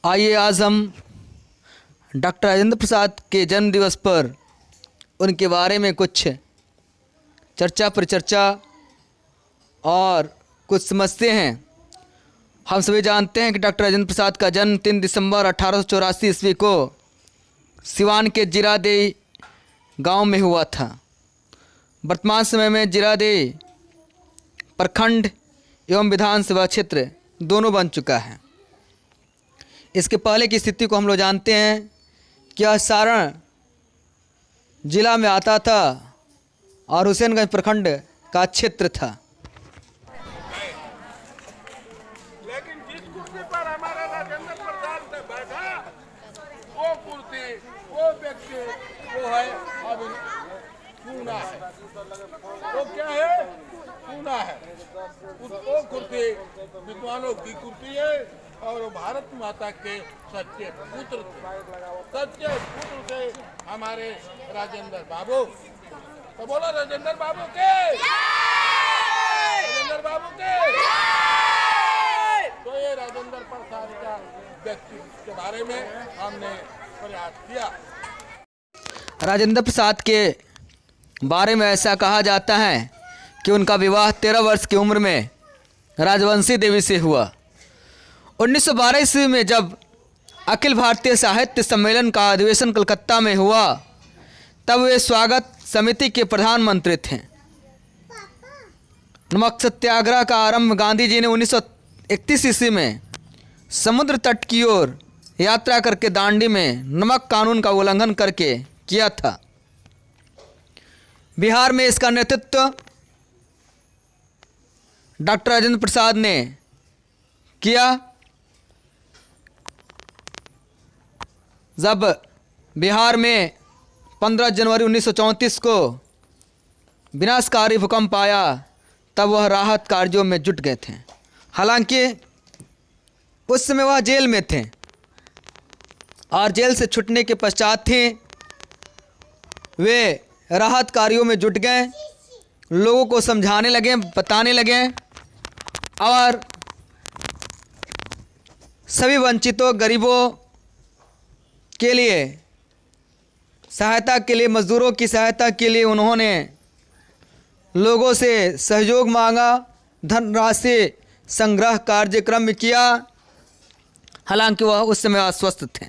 आइए आज हम डॉक्टर राजेंद्र प्रसाद के जन्म दिवस पर उनके बारे में कुछ चर्चा परिचर्चा और कुछ समझते हैं। हम सभी जानते हैं कि डॉक्टर राजेंद्र प्रसाद का जन्म 3 दिसंबर 1884 ईस्वी को सिवान के जीरादेई गांव में हुआ था। वर्तमान समय में जीरादेई प्रखंड एवं विधानसभा क्षेत्र दोनों बन चुका है। इसके पहले की स्थिति को हम लोग जानते हैं कि यह सारण जिला में आता था और हुसैनगंज प्रखंड का क्षेत्र था। लेकिन जिस कुर्सी पर हमारा राजेंद्र प्रसाद बैठा वो कुर्सी वो व्यक्ति वो है अब पूना है। वो क्या है? पूना है। वो कुर्सी विद्वानों की कुर्सी है और भारत माता के सच्चे पुत्र थे हमारे राजेंद्र बाबू। तो बोलो राजेंद्र बाबू के, राजेंद्र बाबू के। तो ये राजेंद्र प्रसाद का व्यक्ति के बारे में हमने प्रयास किया। राजेंद्र प्रसाद के बारे में ऐसा कहा जाता है कि उनका विवाह 13 वर्ष की उम्र में राजवंशी देवी से हुआ। 1912 ईस्वी में जब अखिल भारतीय साहित्य सम्मेलन का अधिवेशन कलकत्ता में हुआ तब वे स्वागत समिति के प्रधानमंत्री थे। नमक सत्याग्रह का आरंभ गांधी जी ने 1931 ईस्वी में समुद्र तट की ओर यात्रा करके दांडी में नमक कानून का उल्लंघन करके किया था। बिहार में इसका नेतृत्व डॉक्टर राजेंद्र प्रसाद ने किया। जब बिहार में 15 जनवरी 1934 को विनाशकारी भूकंप आया तब वह राहत कार्यों में जुट गए थे। हालांकि उस समय वह जेल में थे और जेल से छूटने के पश्चात ही वे राहत कार्यों में जुट गए, लोगों को समझाने लगे, बताने लगे और सभी वंचितों गरीबों के लिए सहायता के लिए, मजदूरों की सहायता के लिए उन्होंने लोगों से सहयोग मांगा, धनराशि संग्रह कार्यक्रम में किया। हालांकि वह उस समय अस्वस्थ थे।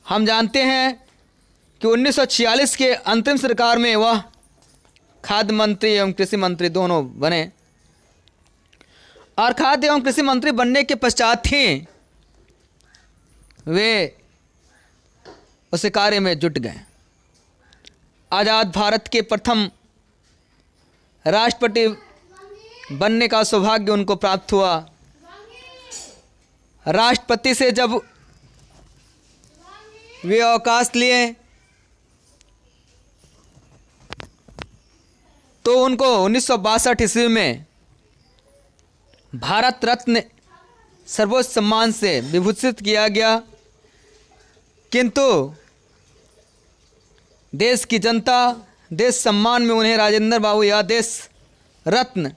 हम जानते हैं कि 1946 के अंतरिम सरकार में वह खाद्य मंत्री एवं कृषि मंत्री दोनों बने और खाद्य एवं कृषि मंत्री बनने के पश्चात ही वे उस कार्य में जुट गए। आज़ाद भारत के प्रथम राष्ट्रपति बनने का सौभाग्य उनको प्राप्त हुआ। राष्ट्रपति से जब वे अवकाश लिए तो उनको 1962 ईस्वी में भारत रत्न सर्वोच्च सम्मान से विभूषित किया गया, किंतु देश की जनता देश सम्मान में उन्हें राजेंद्र बाबू या देश रत्न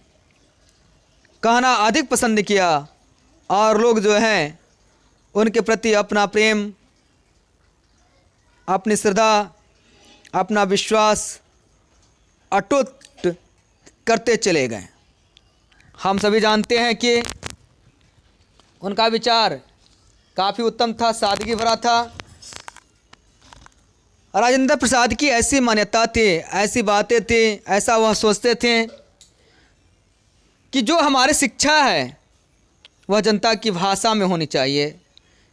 कहना अधिक पसंद किया और लोग जो हैं उनके प्रति अपना प्रेम, अपनी श्रद्धा, अपना विश्वास अटूट करते चले गए। हम सभी जानते हैं कि उनका विचार काफ़ी उत्तम था, सादगी भरा था। राजेंद्र प्रसाद की ऐसी मान्यता थी, ऐसी बातें थी, ऐसा वह सोचते थे कि जो हमारी शिक्षा है वह जनता की भाषा में होनी चाहिए,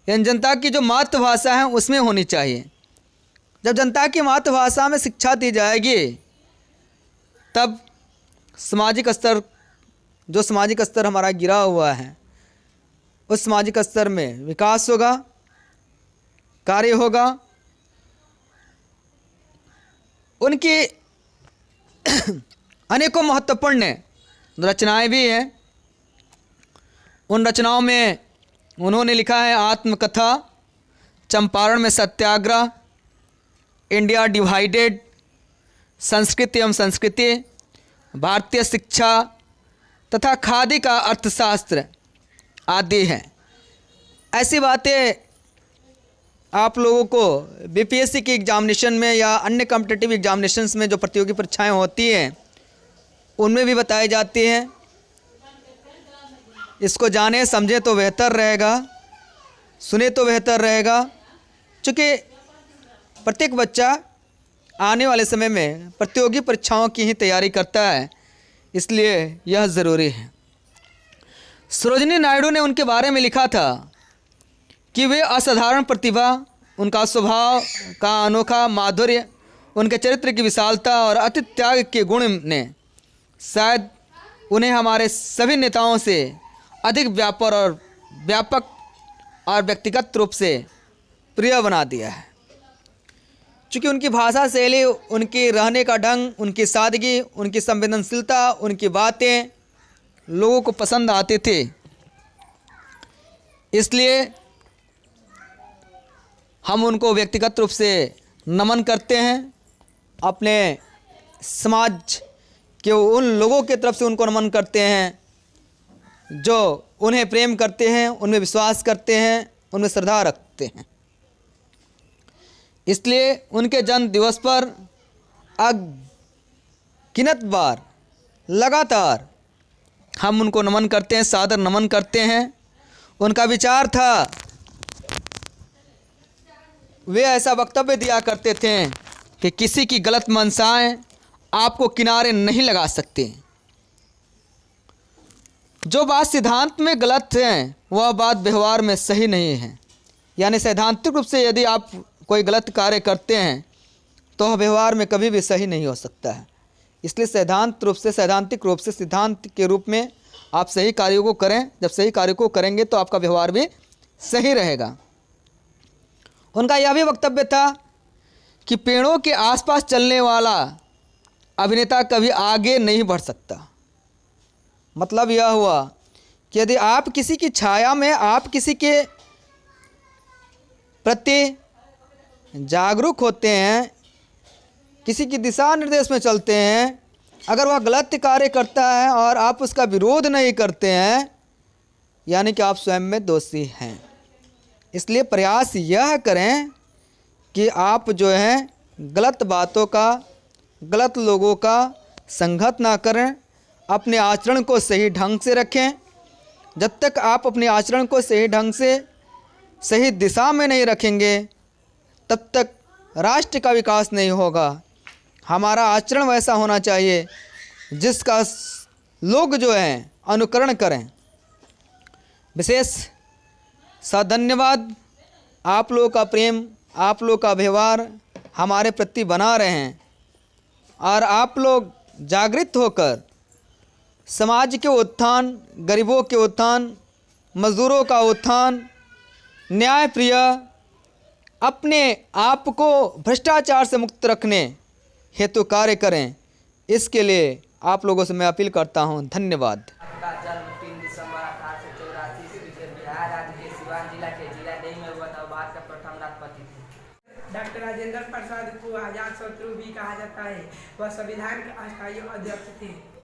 यानी जनता की जो मातृभाषा है उसमें होनी चाहिए। जब जनता की मातृभाषा में शिक्षा दी जाएगी तब सामाजिक स्तर हमारा गिरा हुआ है उस सामाजिक स्तर में विकास होगा, कार्य होगा। उनकी अनेकों महत्वपूर्ण रचनाएं भी हैं। उन रचनाओं में उन्होंने लिखा है आत्मकथा, चंपारण में सत्याग्रह, इंडिया डिवाइडेड, संस्कृति एवं संस्कृति, भारतीय शिक्षा तथा खादी का अर्थशास्त्र आदि हैं। ऐसी बातें आप लोगों को बीपीएससी की एग्जामिनेशन में या अन्य कॉम्पिटिटिव एग्जामिनेशंस में जो प्रतियोगी परीक्षाएं होती हैं उनमें भी बताई जाती हैं। इसको जाने समझे तो बेहतर रहेगा, सुने तो बेहतर रहेगा, क्योंकि प्रत्येक बच्चा आने वाले समय में प्रतियोगी परीक्षाओं की ही तैयारी करता है, इसलिए यह ज़रूरी है। सरोजिनी नायडू ने उनके बारे में लिखा था कि वे असाधारण प्रतिभा, उनका स्वभाव का अनोखा माधुर्य, उनके चरित्र की विशालता और अति त्याग के गुण ने शायद उन्हें हमारे सभी नेताओं से अधिक व्यापक और व्यक्तिगत रूप से प्रिय बना दिया है। चूँकि उनकी भाषा शैली, उनके रहने का ढंग, उनकी सादगी, उनकी संवेदनशीलता, उनकी बातें लोगों को पसंद आते थे, इसलिए हम उनको व्यक्तिगत रूप से नमन करते हैं। अपने समाज के उन लोगों की तरफ से उनको नमन करते हैं जो उन्हें प्रेम करते हैं, उनमें विश्वास करते हैं, उनमें श्रद्धा रखते हैं। इसलिए उनके जन्म दिवस पर अगिनत बार लगातार हम उनको नमन करते हैं, सादर नमन करते हैं। उनका विचार था, वे ऐसा वक्तव्य दिया करते थे कि किसी की गलत मंशाएं आपको किनारे नहीं लगा सकते। जो बात सिद्धांत में गलत है वह बात व्यवहार में सही नहीं है। यानी सैद्धांतिक रूप से यदि आप कोई गलत कार्य करते हैं तो वह व्यवहार में कभी भी सही नहीं हो सकता है। इसलिए सैद्धांतिक रूप से सिद्धांत के रूप में आप सही कार्यों को करें। जब सही कार्यों को करेंगे तो आपका व्यवहार भी सही रहेगा। उनका यह भी वक्तव्य था कि पेड़ों के आसपास चलने वाला अभिनेता कभी आगे नहीं बढ़ सकता। मतलब यह हुआ कि यदि आप किसी की छाया में, आप किसी के प्रति जागरूक होते हैं, किसी की दिशा निर्देश में चलते हैं, अगर वह गलत कार्य करता है और आप उसका विरोध नहीं करते हैं, यानी कि आप स्वयं में दोषी हैं। इसलिए प्रयास यह करें कि आप जो है गलत बातों का, गलत लोगों का संगत ना करें, अपने आचरण को सही ढंग से रखें। जब तक आप अपने आचरण को सही ढंग से, सही दिशा में नहीं रखेंगे, तब तक राष्ट्र का विकास नहीं होगा। हमारा आचरण वैसा होना चाहिए जिसका लोग जो हैं अनुकरण करें। विशेष धन्यवाद। आप लोगों का प्रेम, आप लोगों का व्यवहार हमारे प्रति बना रहे हैं और आप लोग जागृत होकर समाज के उत्थान, गरीबों के उत्थान, मजदूरों का उत्थान, न्यायप्रिय, अपने आप को भ्रष्टाचार से मुक्त रखने हेतु कार्य करें। इसके लिए आप लोगों से मैं अपील करता हूं। धन्यवाद। आपका जन्म 3 दिसंबर 1884 ईस्वी के बिहार राज्य के सिवान जिला के जीरादेई में हुआ था। भारत का प्रथम राष्ट्रपति थे। डॉक्टर राजेंद्र प्रसाद को आजाद शत्रु भी कहा जाता है। वह संविधान के अस्थायी अध्यक्ष थे।